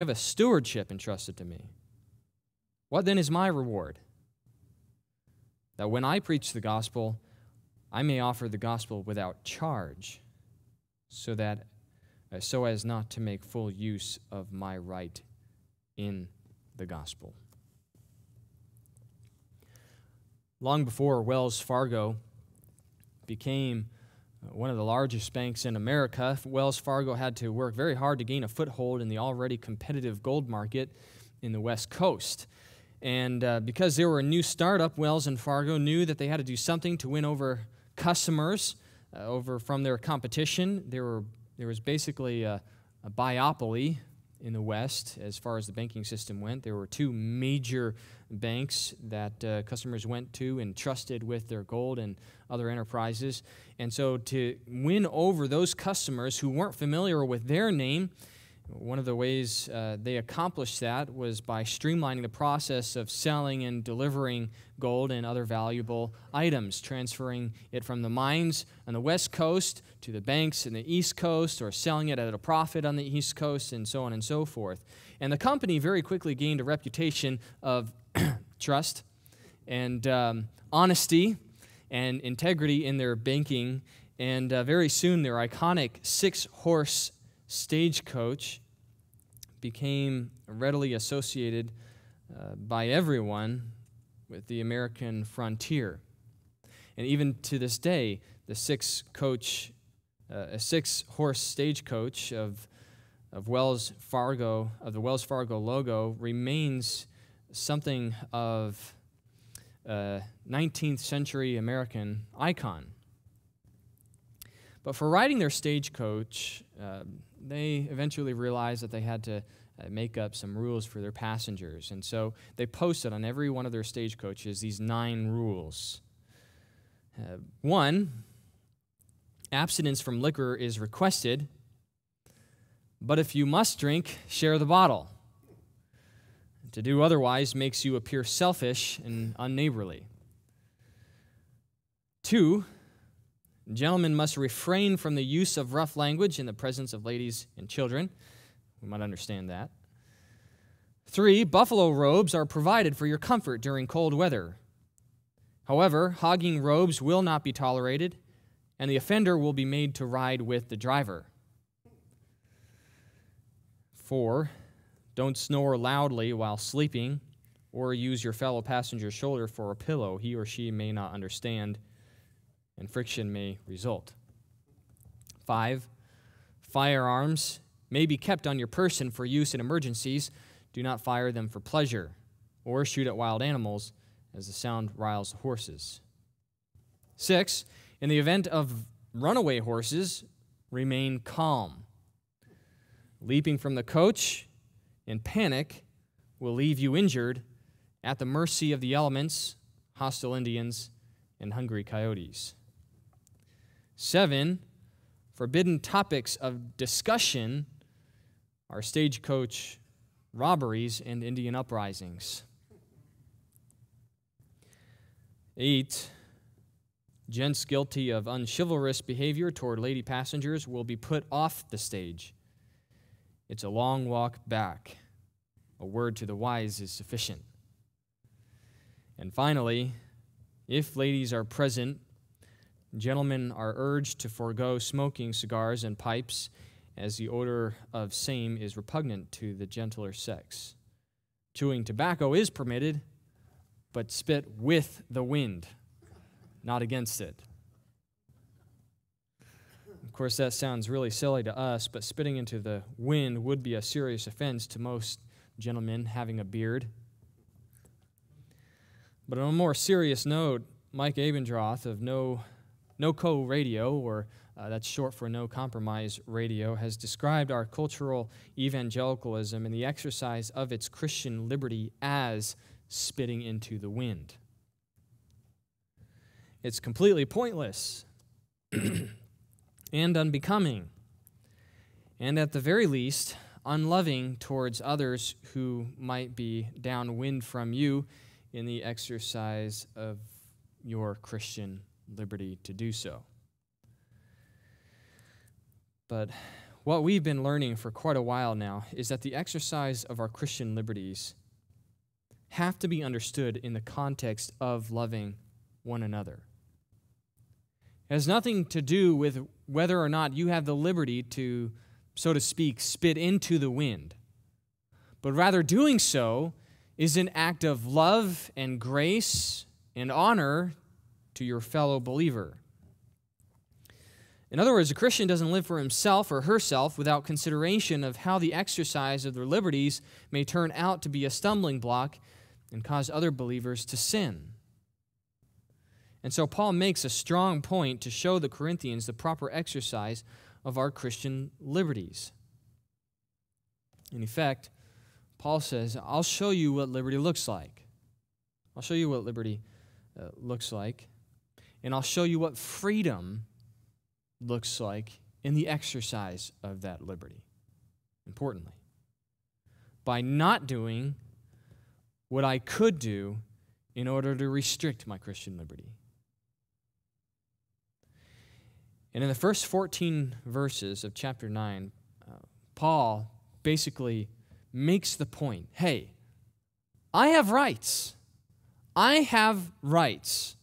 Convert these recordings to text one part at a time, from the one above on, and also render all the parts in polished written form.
have a stewardship entrusted to me. What then is my reward? That when I preach the gospel, I may offer the gospel without charge, so as not to make full use of my right in the gospel. Long before Wells Fargo became one of the largest banks in America, Wells Fargo had to work very hard to gain a foothold in the already competitive gold market in the West Coast. And because they were a new startup, Wells and Fargo knew that they had to do something to win over customers over from their competition. There was basically a biopoly in the West as far as the banking system went. There were two major banks that customers went to and trusted with their gold and other enterprises. And so to win over those customers who weren't familiar with their name, one of the ways they accomplished that was by streamlining the process of selling and delivering gold and other valuable items, transferring it from the mines on the West Coast to the banks in the East Coast, or selling it at a profit on the East Coast, and so on and so forth. And the company very quickly gained a reputation of trust and honesty and integrity in their banking, and very soon their iconic 6-horse Stagecoach became readily associated by everyone with the American frontier. And even to this day, the 6-horse Stagecoach of Wells Fargo, of the Wells Fargo logo, remains something of a 19th century American icon. But for riding their stagecoach, they eventually realized that they had to make up some rules for their passengers. And so they posted on every one of their stagecoaches these 9 rules. 1, abstinence from liquor is requested, but if you must drink, share the bottle. To do otherwise makes you appear selfish and unneighborly. 2, gentlemen must refrain from the use of rough language in the presence of ladies and children. We might understand that. 3, buffalo robes are provided for your comfort during cold weather. However, hogging robes will not be tolerated, and the offender will be made to ride with the driver. 4, don't snore loudly while sleeping, or use your fellow passenger's shoulder for a pillow. He or she may not understand, and friction may result. 5, firearms may be kept on your person for use in emergencies. Do not fire them for pleasure, or shoot at wild animals, as the sound riles the horses. 6, in the event of runaway horses, remain calm. Leaping from the coach in panic will leave you injured at the mercy of the elements, hostile Indians, and hungry coyotes. 7, forbidden topics of discussion are stagecoach robberies and Indian uprisings. 8, gents guilty of unchivalrous behavior toward lady passengers will be put off the stage. It's a long walk back. A word to the wise is sufficient. And finally, if ladies are present, gentlemen are urged to forego smoking cigars and pipes, as the odor of same is repugnant to the gentler sex. Chewing tobacco is permitted, but spit with the wind, not against it. Of course, that sounds really silly to us, but spitting into the wind would be a serious offense to most gentlemen having a beard. But on a more serious note, Mike Abendroth of No-Co Radio, or that's short for No Compromise Radio, has described our cultural evangelicalism and the exercise of its Christian liberty as spitting into the wind. It's completely pointless and unbecoming, and at the very least, unloving towards others who might be downwind from you in the exercise of your Christian liberty to do so. But what we've been learning for quite a while now is that the exercise of our Christian liberties have to be understood in the context of loving one another. It has nothing to do with whether or not you have the liberty to, so to speak, spit into the wind, but rather doing so is an act of love and grace and honor to your fellow believer. In other words, a Christian doesn't live for himself or herself without consideration of how the exercise of their liberties may turn out to be a stumbling block and cause other believers to sin. And so Paul makes a strong point to show the Corinthians the proper exercise of our Christian liberties. In effect, Paul says, I'll show you what liberty looks like. I'll show you what liberty looks like, and I'll show you what freedom looks like in the exercise of that liberty. Importantly, by not doing what I could do in order to restrict my Christian liberty. And in the first 14 verses of chapter 9, Paul basically makes the point, hey, I have rights. I have rights.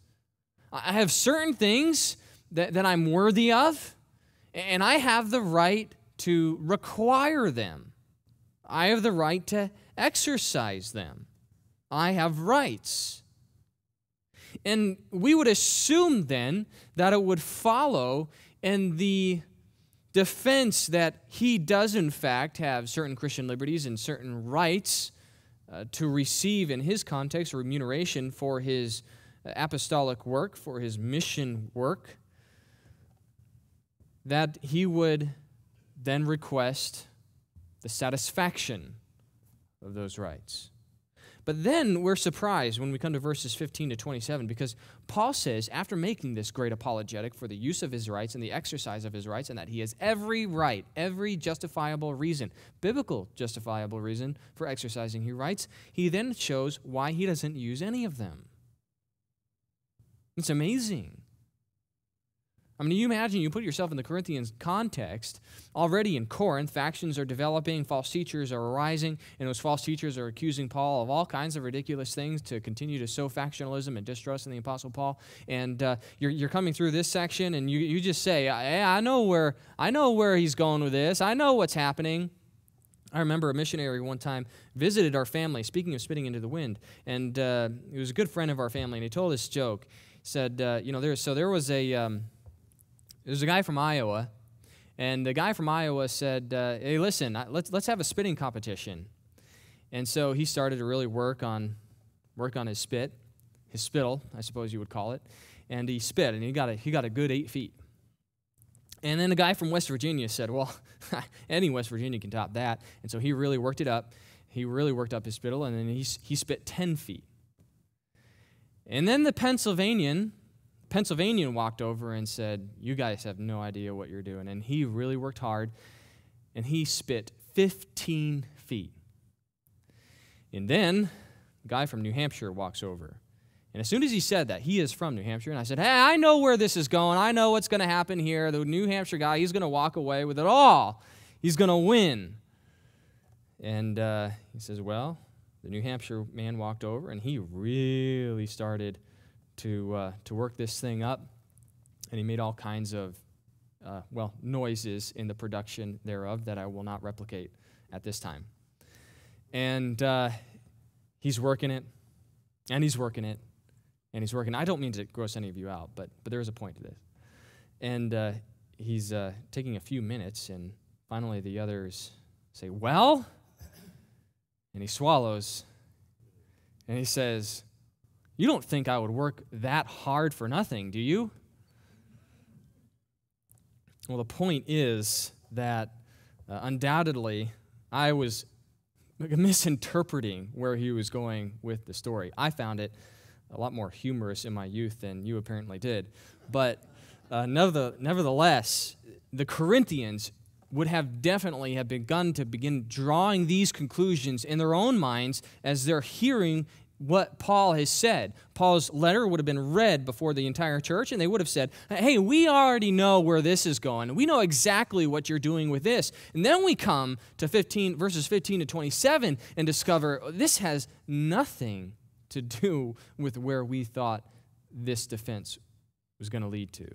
I have certain things that I'm worthy of, and I have the right to require them. I have the right to exercise them. I have rights. And we would assume then that it would follow in the defense that he does in fact have certain Christian liberties and certain rights to receive in his context remuneration for his apostolic work, for his mission work, that he would then request the satisfaction of those rights. But then we're surprised when we come to verses 15 to 27 because Paul says, after making this great apologetic for the use of his rights and the exercise of his rights, and that he has every right, every justifiable reason, biblical justifiable reason for exercising his rights, he then shows why he doesn't use any of them. It's amazing. I mean, you imagine you put yourself in the Corinthians context. Already in Corinth, factions are developing, false teachers are arising, and those false teachers are accusing Paul of all kinds of ridiculous things to continue to sow factionalism and distrust in the Apostle Paul. And you're coming through this section, and you just say, I know where he's going with this. I know what's happening. I remember a missionary one time visited our family, speaking of spitting into the wind, and he was a good friend of our family, and he told this joke. He said, there was a guy from Iowa, and the guy from Iowa said, hey, listen, let's have a spitting competition. And so he started to really work on his spittle, I suppose you would call it, and he spit, and he got a good 8 feet. And then the guy from West Virginia said, well, any West Virginian can top that. And so he really worked it up. He really worked up his spittle, and then he spit 10 feet. And then the Pennsylvanian walked over and said, you guys have no idea what you're doing. And he really worked hard, and he spit 15 feet. And then the guy from New Hampshire walks over. And as soon as he said that, he is from New Hampshire, and I said, hey, I know where this is going. I know what's going to happen here. The New Hampshire guy, he's going to walk away with it all. He's going to win. And he says, well, the New Hampshire man walked over, and he really started to work this thing up, and he made all kinds of, noises in the production thereof that I will not replicate at this time. And he's working it, and he's working it, and he's working. I don't mean to gross any of you out, but there is a point to this. And he's taking a few minutes, and finally the others say, well, and he swallows, and he says, you don't think I would work that hard for nothing, do you? Well, the point is that undoubtedly I was misinterpreting where he was going with the story. I found it a lot more humorous in my youth than you apparently did. But nevertheless, the Corinthians would have definitely have begin drawing these conclusions in their own minds as they're hearing what Paul has said. Paul's letter would have been read before the entire church, and they would have said, hey, we already know where this is going. We know exactly what you're doing with this. And then we come to verses 15 to 27 and discover this has nothing to do with where we thought this defense was going to lead to.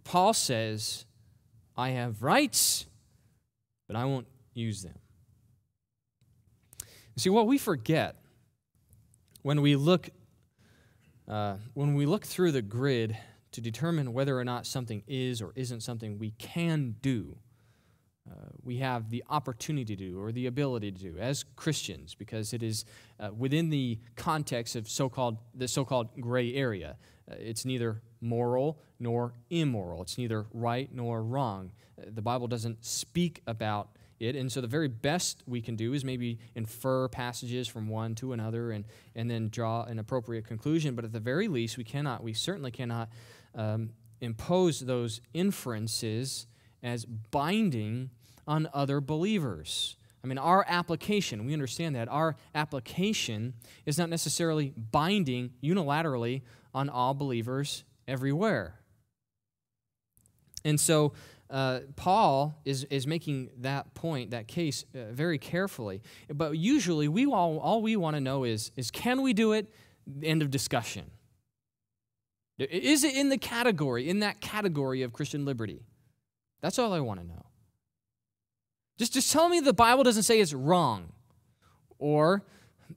Paul says, I have rights, but I won't use them. See, what we forget when we look through the grid to determine whether or not something is or isn't something we can do, we have the opportunity to do or the ability to do as Christians, because it is within the context of the so-called gray area. It's neither moral nor immoral. It's neither right nor wrong. The Bible doesn't speak about it, and so the very best we can do is maybe infer passages from one to another and then draw an appropriate conclusion. But at the very least, we certainly cannot impose those inferences as binding on other believers. I mean, our application, we understand that our application is not necessarily binding unilaterally on all believers everywhere. And so Paul is making that point, that case, very carefully. But usually, all we want to know is can we do it? End of discussion. Is it in that category of Christian liberty? That's all I want to know. Just tell me the Bible doesn't say it's wrong, or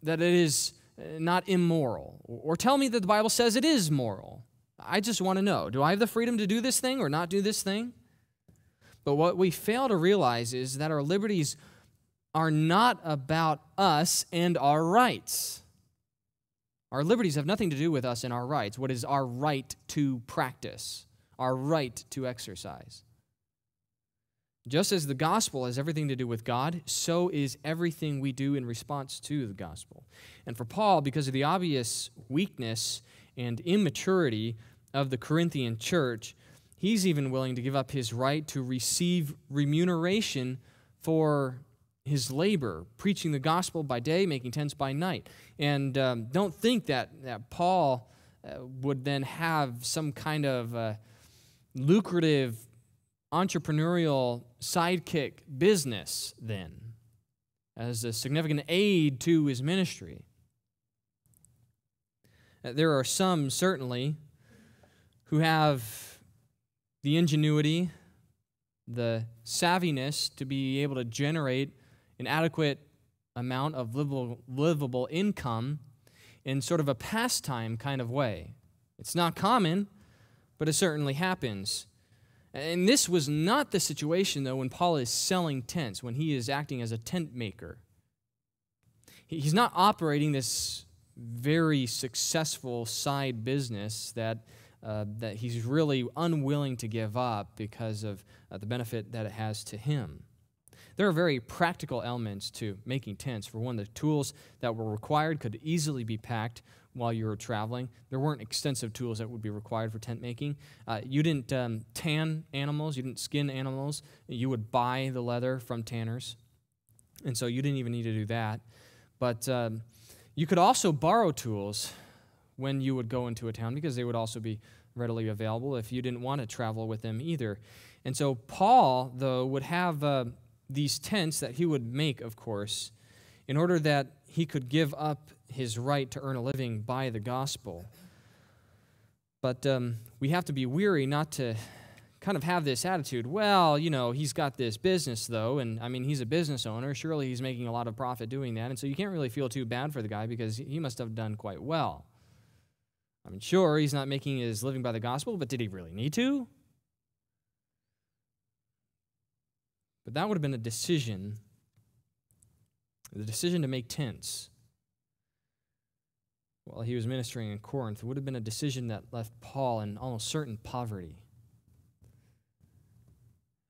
that it is not immoral, or tell me that the Bible says it is moral. I just want to know, do I have the freedom to do this thing or not do this thing? But what we fail to realize is that our liberties are not about us and our rights. Our liberties have nothing to do with us and our rights. What is our right to practice, our right to exercise? Just as the gospel has everything to do with God, so is everything we do in response to the gospel. And for Paul, because of the obvious weakness and immaturity of the Corinthian church, he's even willing to give up his right to receive remuneration for his labor, preaching the gospel by day, making tents by night. And don't think that Paul would then have some kind of lucrative entrepreneurial sidekick business then as a significant aid to his ministry. There are some, certainly, who have the ingenuity, the savviness to be able to generate an adequate amount of livable income in sort of a pastime kind of way. It's not common, but it certainly happens. And this was not the situation, though, when Paul is selling tents, when he is acting as a tent maker. He's not operating this very successful side business that he's really unwilling to give up because of the benefit that it has to him. There are very practical elements to making tents. For one, the tools that were required could easily be packed while you were traveling. There weren't extensive tools that would be required for tent making. You didn't tan animals. You didn't skin animals. You would buy the leather from tanners. And so you didn't even need to do that. But you could also borrow tools when you would go into a town because they would also be readily available if you didn't want to travel with them either. And so Paul, though, would have these tents that he would make, of course, in order that he could give up his right to earn a living by the gospel. But we have to be weary not to kind of have this attitude, well, you know, he's got this business, though, and, I mean, he's a business owner. Surely he's making a lot of profit doing that, and so you can't really feel too bad for the guy because he must have done quite well. I mean, sure, he's not making his living by the gospel, but did he really need to? But that would have been a decision, the decision to make tents while he was ministering in Corinth. It would have been a decision that left Paul in almost certain poverty.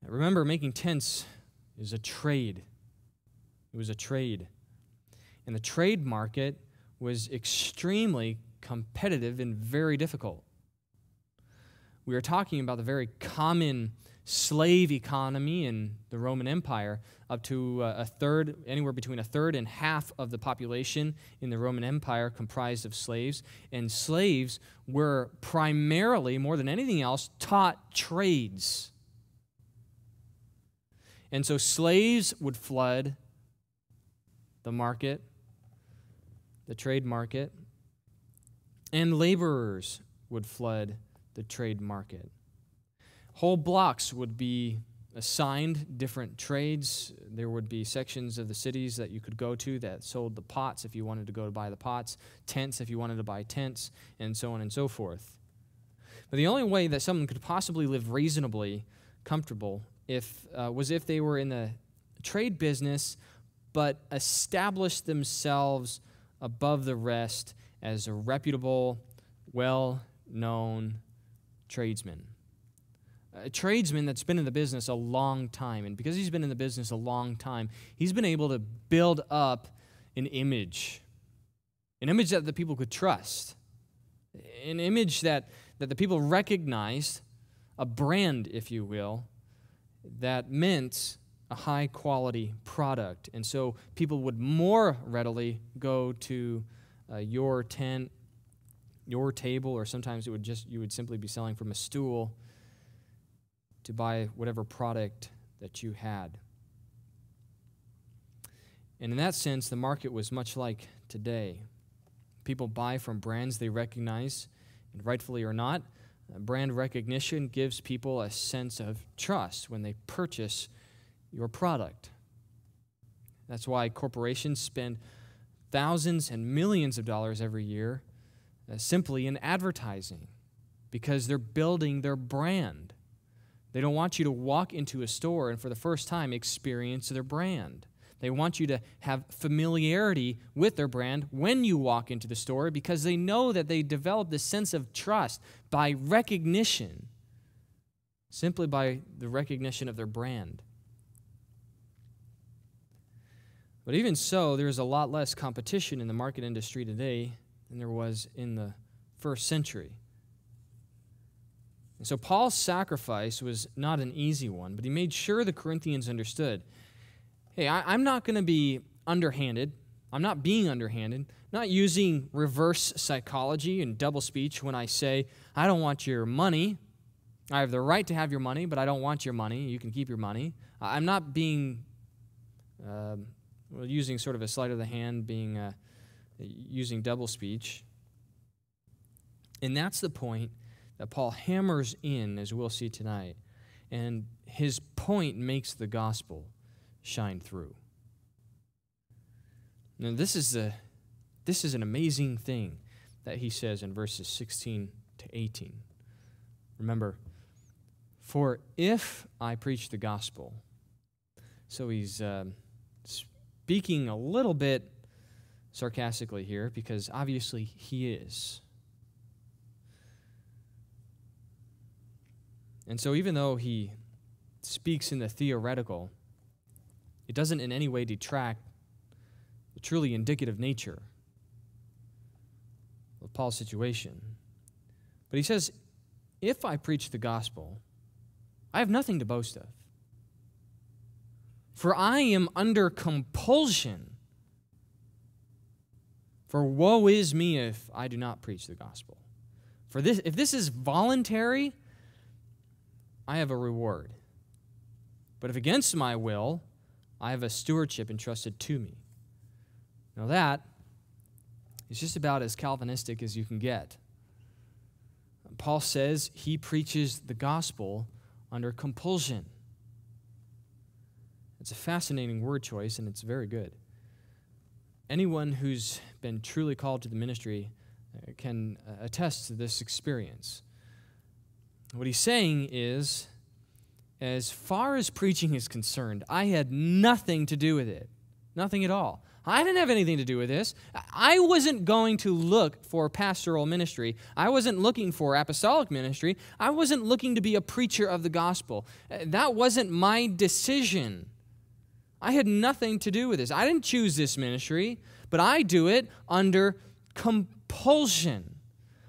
Now, remember, making tents is a trade. It was a trade. And the trade market was extremely competitive and very difficult. We are talking about the very common slave economy in the Roman Empire, up to a third, anywhere between a third and half of the population in the Roman Empire comprised of slaves. And slaves were primarily, more than anything else, taught trades. And so slaves would flood the market, the trade market, and laborers would flood the trade market. Whole blocks would be assigned different trades. There would be sections of the cities that you could go to that sold the pots if you wanted to go to buy the pots, tents if you wanted to buy tents, and so on and so forth. But the only way that someone could possibly live reasonably comfortable was if they were in the trade business but established themselves above the rest as a reputable, well-known tradesman. A tradesman that's been in the business a long time, and because he's been in the business a long time, he's been able to build up an image that the people could trust, an image that the people recognized, a brand, if you will, that meant a high-quality product. And so people would more readily go to your tent, your table, or sometimes you would simply be selling from a stool to buy whatever product that you had. And in that sense, the market was much like today. People buy from brands they recognize, and rightfully or not, brand recognition gives people a sense of trust when they purchase your product. That's why corporations spend thousands and millions of dollars every year simply in advertising, because they're building their brand. They don't want you to walk into a store and for the first time experience their brand. They want you to have familiarity with their brand when you walk into the store, because they know that they develop this sense of trust by recognition, simply by the recognition of their brand. But even so, there's a lot less competition in the market industry today than there was in the first century. And so Paul's sacrifice was not an easy one, but he made sure the Corinthians understood, hey, I'm not going to be underhanded. I'm not being underhanded, not using reverse psychology and double speech when I say, I don't want your money. I have the right to have your money, but I don't want your money. You can keep your money. I'm not being, using sort of a sleight of the hand, using double speech. And that's the point that Paul hammers in, as we'll see tonight. And his point makes the gospel shine through. Now, this is an amazing thing that he says in verses 16 to 18. Remember, for if I preach the gospel, so he's speaking a little bit sarcastically here, because obviously he is. And so even though he speaks in the theoretical, it doesn't in any way detract the truly indicative nature of Paul's situation. But he says, if I preach the gospel, I have nothing to boast of. For I am under compulsion. For woe is me if I do not preach the gospel. For this, if this is voluntary, I have a reward. But if against my will, I have a stewardship entrusted to me. Now that is just about as Calvinistic as you can get. Paul says he preaches the gospel under compulsion. It's a fascinating word choice, and it's very good. Anyone who's been truly called to the ministry can attest to this experience. What he's saying is, as far as preaching is concerned, I had nothing to do with it. Nothing at all. I didn't have anything to do with this. I wasn't going to look for pastoral ministry. I wasn't looking for apostolic ministry. I wasn't looking to be a preacher of the gospel. That wasn't my decision. I had nothing to do with this. I didn't choose this ministry, but I do it under compulsion.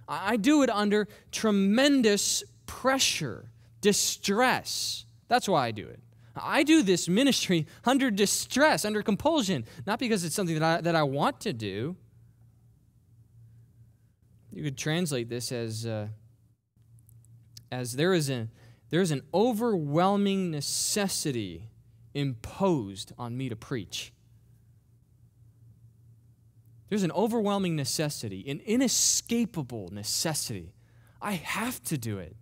I do it under tremendous pressure, distress. That's why I do it. I do this ministry under distress, under compulsion, not because it's something that I want to do. You could translate this as there is an overwhelming necessity imposed on me to preach. There's an overwhelming necessity, an inescapable necessity. I have to do it.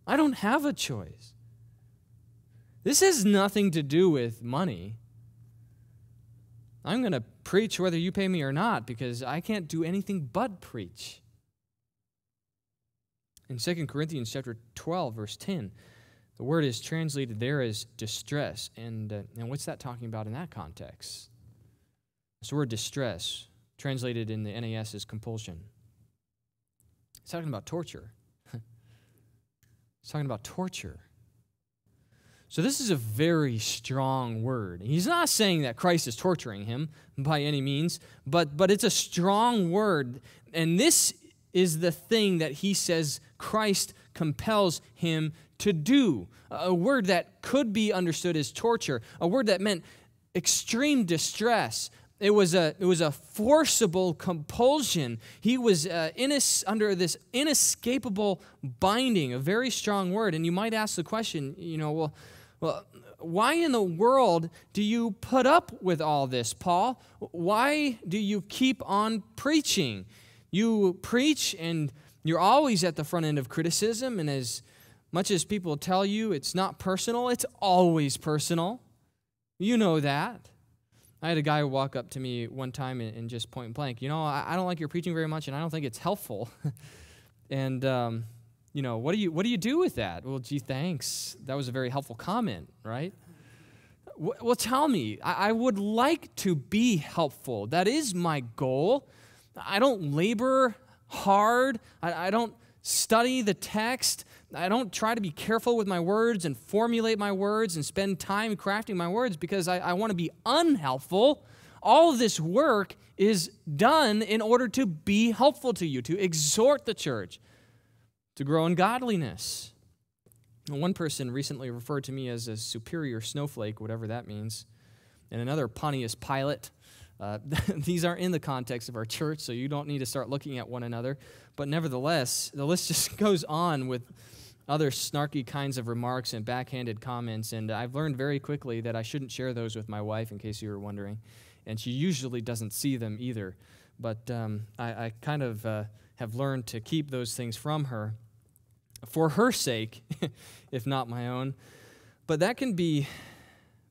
I don't have a choice. This has nothing to do with money. I'm going to preach whether you pay me or not because I can't do anything but preach. In 2 Corinthians chapter 12, verse 10, the word is translated there as distress. And what's that talking about in that context? It's the word distress, translated in the NAS as compulsion. It's talking about torture. It's talking about torture. So this is a very strong word. He's not saying that Christ is torturing him by any means, but it's a strong word. And this is the thing that he says Christ compels him to do. A word that could be understood as torture, a word that meant extreme distress. It was a forcible compulsion. He was under this inescapable binding, a very strong word. And you might ask the question, well, why in the world do you put up with all this, Paul? Why do you keep on preaching? You preach and you're always at the front end of criticism, and as much as people tell you it's not personal, it's always personal. You know that. I had a guy walk up to me one time and just point blank, I don't like your preaching very much, and I don't think it's helpful. And, what do you do with that? Well, gee, thanks. That was a very helpful comment, right? Well, tell me. I would like to be helpful. That is my goal. I don't labor hard. I don't study the text. I don't try to be careful with my words and formulate my words and spend time crafting my words because I want to be unhelpful. All of this work is done in order to be helpful to you, to exhort the church to grow in godliness. One person recently referred to me as a superior snowflake, whatever that means, and another Pontius Pilate. These aren't in the context of our church, so you don't need to start looking at one another. But nevertheless, the list just goes on with other snarky kinds of remarks and backhanded comments, and I've learned very quickly that I shouldn't share those with my wife, in case you were wondering, and she usually doesn't see them either. But I kind of have learned to keep those things from her for her sake, if not my own. But that can be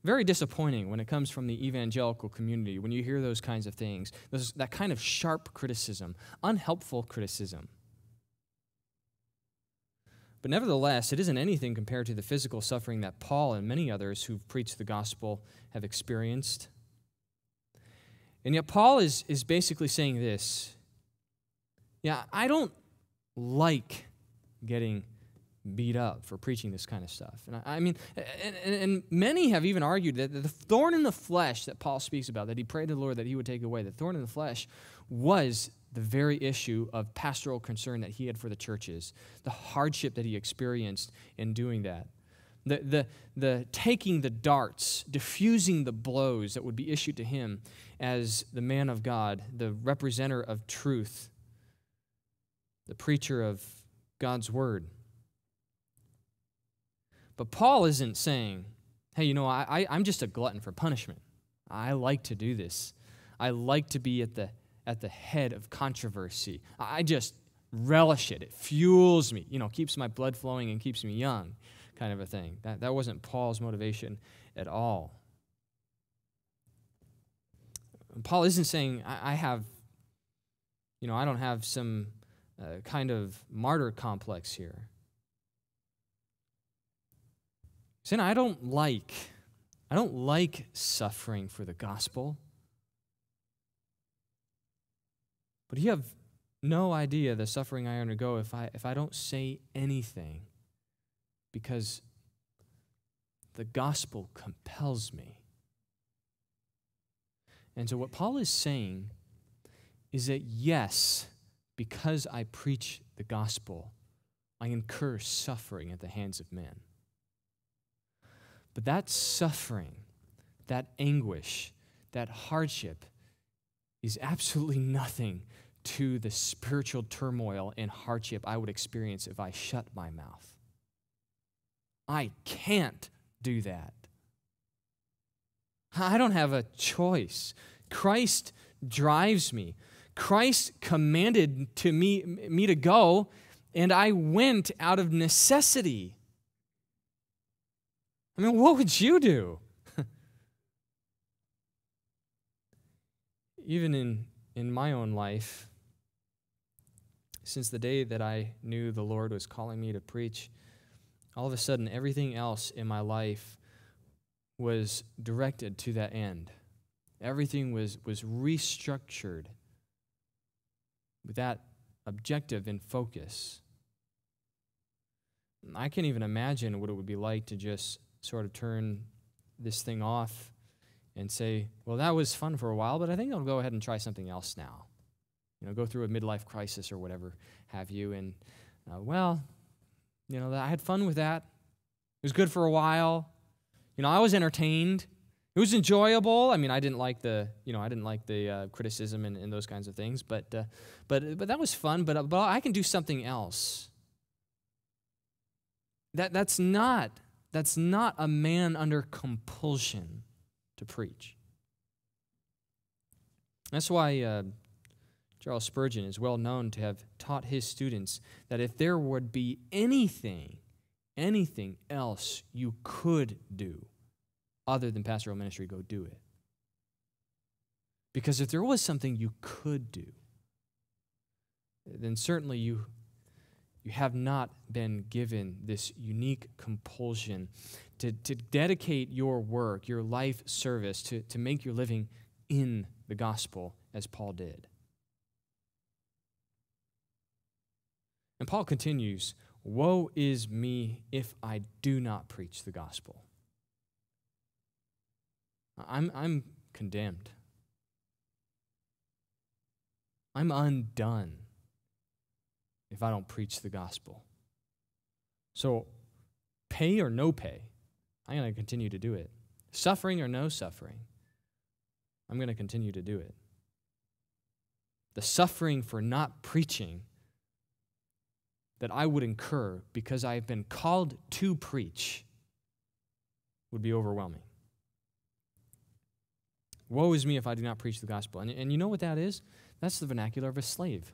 very disappointing when it comes from the evangelical community, when you hear those kinds of things, that kind of sharp criticism, unhelpful criticism. But nevertheless, it isn't anything compared to the physical suffering that Paul and many others who've preached the gospel have experienced. And yet Paul is basically saying this, I don't like getting beat up for preaching this kind of stuff. And many have even argued that the thorn in the flesh that Paul speaks about, that he prayed to the Lord that he would take away, the thorn in the flesh was the very issue of pastoral concern that he had for the churches, the hardship that he experienced in doing that, the taking the darts, diffusing the blows that would be issued to him as the man of God, the representative of truth, the preacher of God's word. But Paul isn't saying, hey, I'm just a glutton for punishment. I like to do this. I like to be at the head of controversy. I just relish it. It fuels me, keeps my blood flowing and keeps me young, kind of a thing. That wasn't Paul's motivation at all. Paul isn't saying I don't have some kind of martyr complex here. Saying I don't like suffering for the gospel. But you have no idea the suffering I undergo if I don't say anything, because the gospel compels me. And so what Paul is saying is that yes, because I preach the gospel, I incur suffering at the hands of men. But that suffering, that anguish, that hardship is absolutely nothing to the spiritual turmoil and hardship I would experience if I shut my mouth. I can't do that. I don't have a choice. Christ drives me. Christ commanded me to go, and I went out of necessity. I mean, what would you do? Even in my own life, since the day that I knew the Lord was calling me to preach, all of a sudden everything else in my life was directed to that end. Everything was restructured with that objective in focus. I can't even imagine what it would be like to just sort of turn this thing off and say, well, that was fun for a while, but I think I'll go ahead and try something else now. Go through a midlife crisis or whatever have you, and I had fun with that. It was good for a while. I was entertained. It was enjoyable. I mean, I didn't like the criticism and those kinds of things, but that was fun. But I can do something else. That's not a man under compulsion to preach. That's why Charles Spurgeon is well known to have taught his students that if there would be anything else you could do other than pastoral ministry, go do it. Because if there was something you could do, then certainly you have not been given this unique compulsion to dedicate your work, your life service, to make your living in the gospel as Paul did. And Paul continues, "Woe is me if I do not preach the gospel." I'm condemned. I'm undone if I don't preach the gospel. So, pay or no pay, I'm going to continue to do it. Suffering or no suffering, I'm going to continue to do it. The suffering for not preaching that I would incur because I have been called to preach would be overwhelming. Woe is me if I do not preach the gospel. And you know what that is? That's the vernacular of a slave.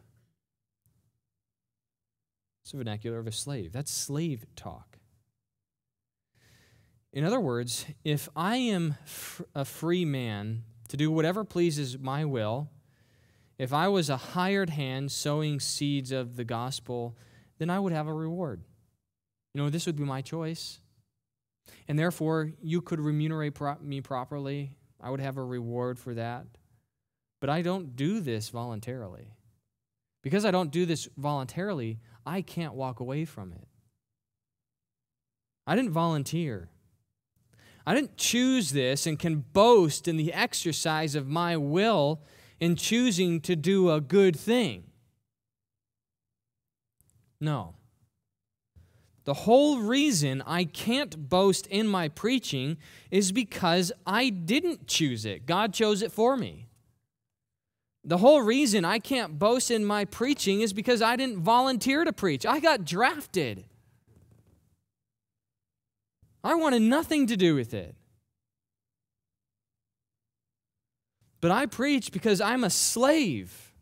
It's the vernacular of a slave. That's slave talk. In other words, if I am a free man to do whatever pleases my will, if I was a hired hand sowing seeds of the gospel, then I would have a reward. This would be my choice. And therefore, you could remunerate me properly. I would have a reward for that. But I don't do this voluntarily. Because I don't do this voluntarily, I can't walk away from it. I didn't volunteer. I didn't choose this and can boast in the exercise of my will in choosing to do a good thing. No. The whole reason I can't boast in my preaching is because I didn't choose it. God chose it for me. The whole reason I can't boast in my preaching is because I didn't volunteer to preach. I got drafted. I wanted nothing to do with it. But I preach because I'm a slave.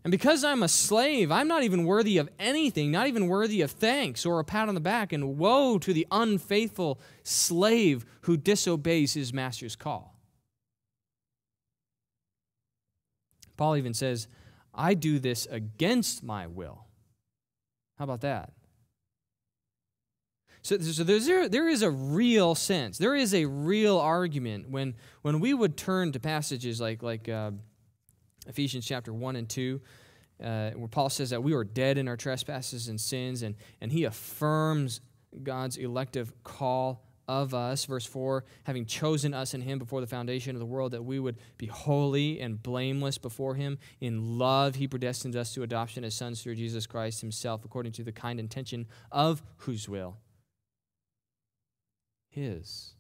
And because I'm a slave, I'm not even worthy of anything, not even worthy of thanks or a pat on the back. And woe to the unfaithful slave who disobeys his master's call. Paul even says, I do this against my will. How about that? So there is a real sense. There is a real argument when we would turn to passages like Ephesians chapter 1 and 2, where Paul says that we were dead in our trespasses and sins, and he affirms God's elective call of us. Verse 4, having chosen us in him before the foundation of the world, that we would be holy and blameless before him. In love, he predestined us to adoption as sons through Jesus Christ himself, according to the kind intention of whose will? His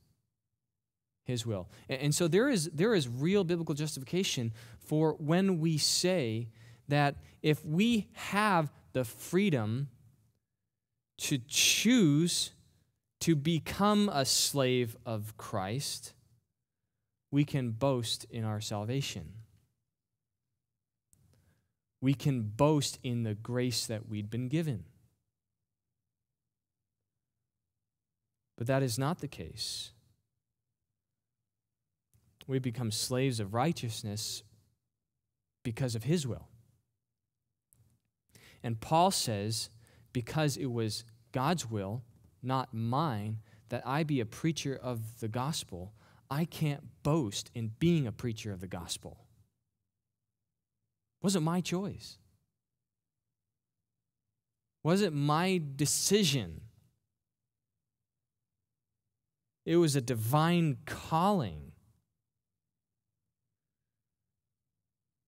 will. And so there is real biblical justification for when we say that if we have the freedom to choose to become a slave of Christ, we can boast in our salvation. We can boast in the grace that we'd been given. But that is not the case. We become slaves of righteousness because of His will. And Paul says, because it was God's will, not mine, that I be a preacher of the gospel, I can't boast in being a preacher of the gospel. It wasn't my choice. It wasn't my decision. It was a divine calling.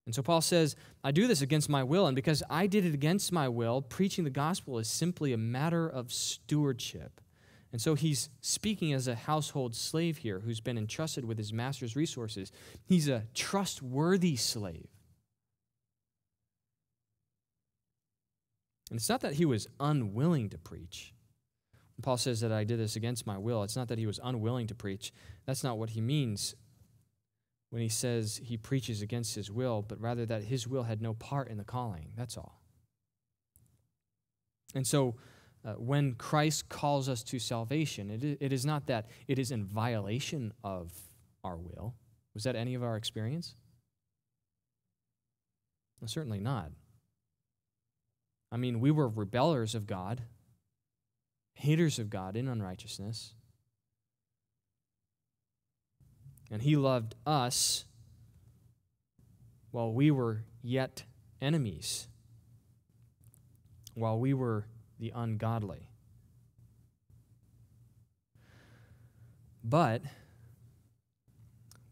And so Paul says, I do this against my will, and because I did it against my will, preaching the gospel is simply a matter of stewardship. And so he's speaking as a household slave here who's been entrusted with his master's resources. He's a trustworthy slave. And it's not that he was unwilling to preach. When Paul says that I did this against my will, it's not that he was unwilling to preach. That's not what he means when he says he preaches against his will, but rather that his will had no part in the calling. That's all. And so when Christ calls us to salvation, it is not that it is in violation of our will. Was that any of our experience? Well, certainly not. I mean, we were rebellers of God, haters of God in unrighteousness. And He loved us while we were yet enemies, while we were the ungodly. But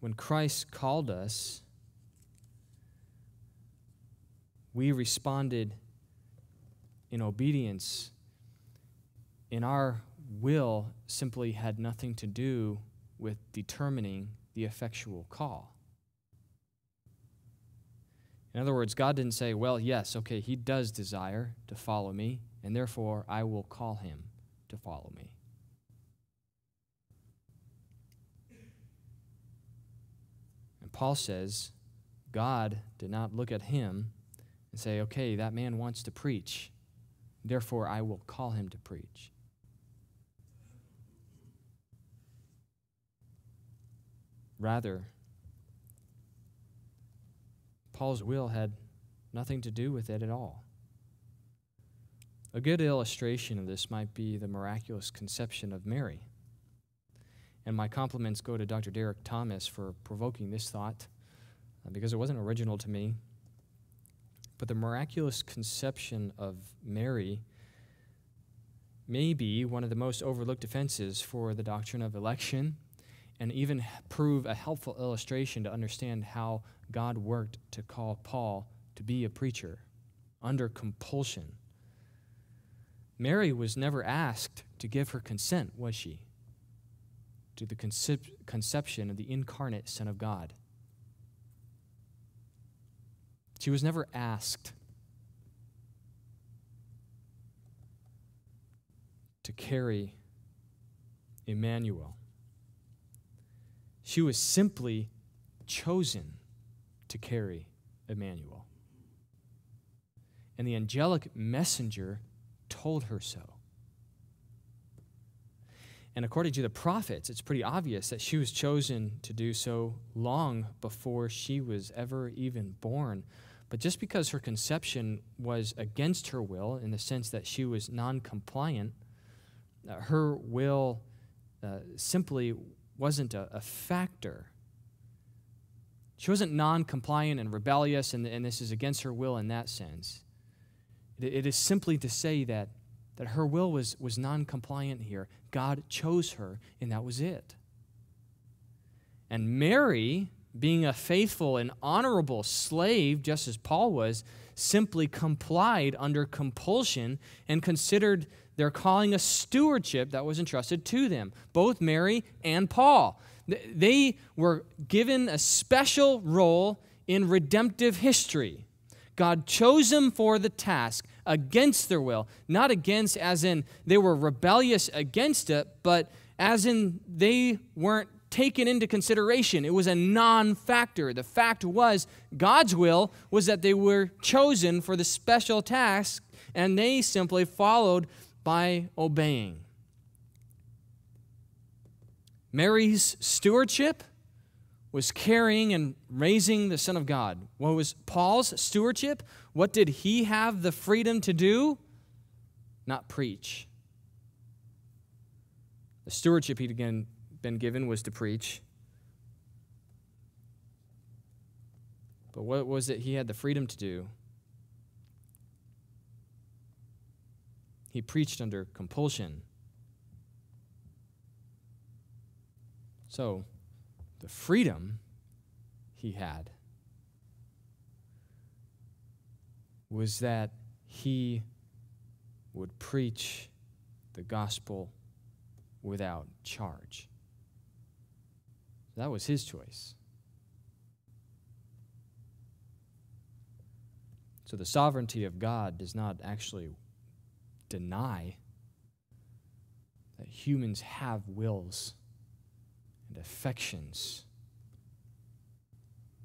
when Christ called us, we responded in obedience, and our will simply had nothing to do with determining the effectual call. In other words, God didn't say, well, yes, okay, He does desire to follow me, and therefore I will call him to follow me. And Paul says, God did not look at him and say, okay, that man wants to preach, therefore I will call him to preach. Rather, Paul's will had nothing to do with it at all. A good illustration of this might be the miraculous conception of Mary. And my compliments go to Dr. Derek Thomas for provoking this thought, because it wasn't original to me. But the miraculous conception of Mary may be one of the most overlooked defenses for the doctrine of election, and even prove a helpful illustration to understand how God worked to call Paul to be a preacher under compulsion. Mary was never asked to give her consent, was she, to the conception of the incarnate Son of God? She was never asked to carry Emmanuel. She was simply chosen to carry Emmanuel. And the angelic messenger told her so. And according to the prophets, it's pretty obvious that she was chosen to do so long before she was ever even born. But just because her conception was against her will, in the sense that she was non-compliant, her will simply wasn't a factor. She wasn't non-compliant and rebellious, and this is against her will in that sense. It is simply to say that her will was non-compliant here. God chose her, and that was it. And Mary, being a faithful and honorable slave, just as Paul was, simply complied under compulsion and considered their calling a stewardship that was entrusted to them, both Mary and Paul. They were given a special role in redemptive history. God chose them for the task against their will, not against as in they were rebellious against it, but as in they weren't taken into consideration. It was a non-factor. The fact was, God's will was that they were chosen for the special task, and they simply followed by obeying. Mary's stewardship was carrying and raising the Son of God. What was Paul's stewardship? What did he have the freedom to do? Not preach. The stewardship he'd again been given was to preach. But what was it he had the freedom to do? He preached under compulsion. So, the freedom he had was that he would preach the gospel without charge. That was his choice. So the sovereignty of God does not actually deny that humans have wills and affections.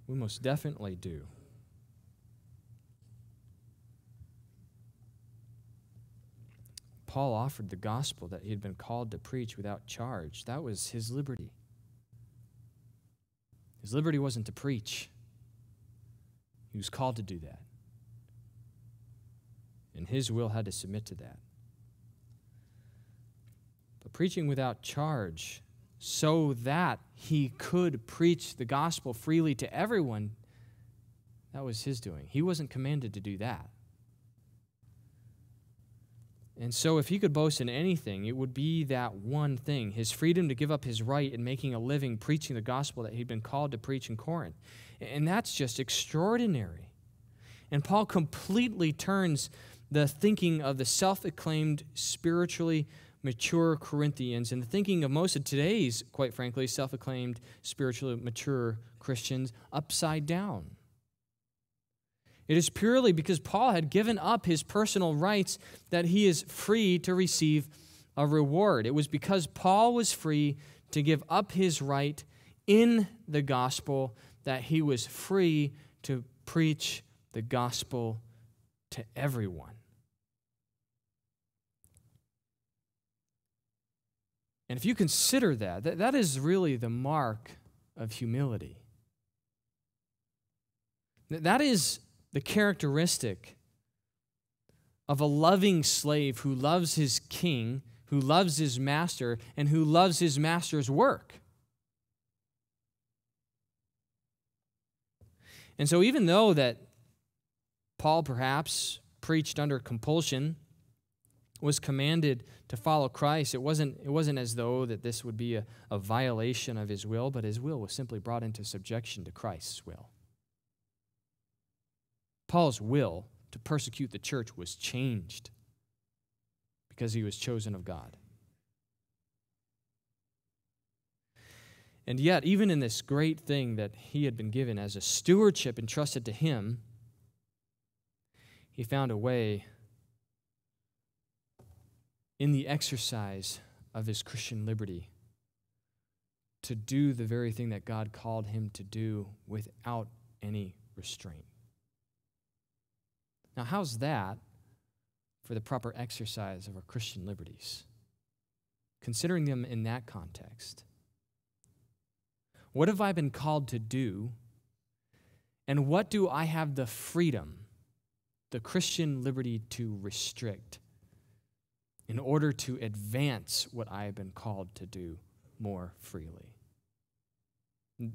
We most definitely do. Paul offered the gospel that he had been called to preach without charge. That was his liberty. His liberty wasn't to preach. He was called to do that. And his will had to submit to that. But preaching without charge so that he could preach the gospel freely to everyone, that was his doing. He wasn't commanded to do that. And so if he could boast in anything, it would be that one thing, his freedom to give up his right in making a living preaching the gospel that he'd been called to preach in Corinth. And that's just extraordinary. And Paul completely turns the thinking of the self-acclaimed, spiritually mature Corinthians and the thinking of most of today's, quite frankly, self-acclaimed, spiritually mature Christians upside down. It is purely because Paul had given up his personal rights that he is free to receive a reward. It was because Paul was free to give up his right in the gospel that he was free to preach the gospel to everyone. And if you consider that is really the mark of humility. That is the characteristic of a loving slave who loves his king, who loves his master, and who loves his master's work. And so even though that Paul perhaps preached under compulsion, was commanded to follow Christ, it wasn't as though that this would be a violation of his will, but his will was simply brought into subjection to Christ's will. Paul's will to persecute the church was changed because he was chosen of God. And yet, even in this great thing that he had been given as a stewardship entrusted to him, he found a way in the exercise of his Christian liberty to do the very thing that God called him to do without any restraint. Now, how's that for the proper exercise of our Christian liberties? Considering them in that context. What have I been called to do, and what do I have the freedom, the Christian liberty to restrict in order to advance what I have been called to do more freely?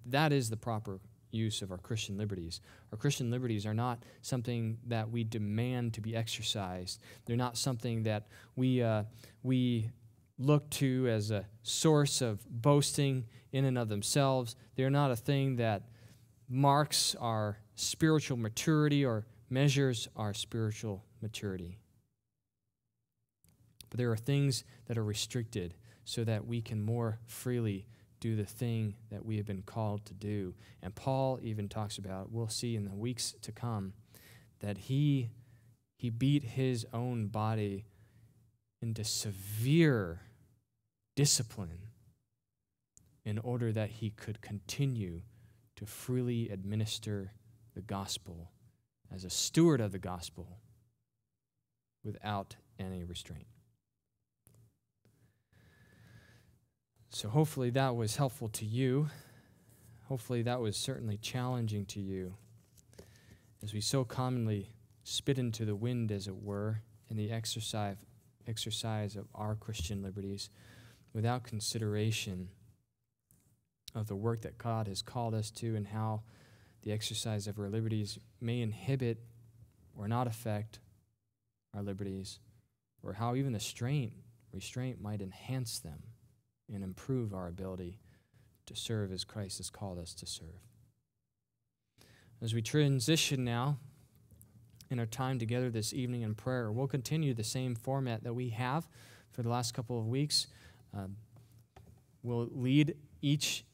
That is the proper use of our Christian liberties. Our Christian liberties are not something that we demand to be exercised. They're not something that we look to as a source of boasting in and of themselves. They're not a thing that marks our spiritual maturity or measures our spiritual maturity. But there are things that are restricted so that we can more freely do the thing that we have been called to do. And Paul even talks about, we'll see in the weeks to come, that he beat his own body into severe discipline in order that he could continue to freely administer the gospel as a steward of the gospel without any restraint. So hopefully that was helpful to you. Hopefully that was certainly challenging to you, as we so commonly spit into the wind, as it were, in the exercise of our Christian liberties without consideration of the work that God has called us to and how the exercise of our liberties may inhibit or not affect our liberties, or how even the restraint might enhance them and improve our ability to serve as Christ has called us to serve. As we transition now in our time together this evening in prayer, we'll continue the same format that we have for the last couple of weeks. We'll lead each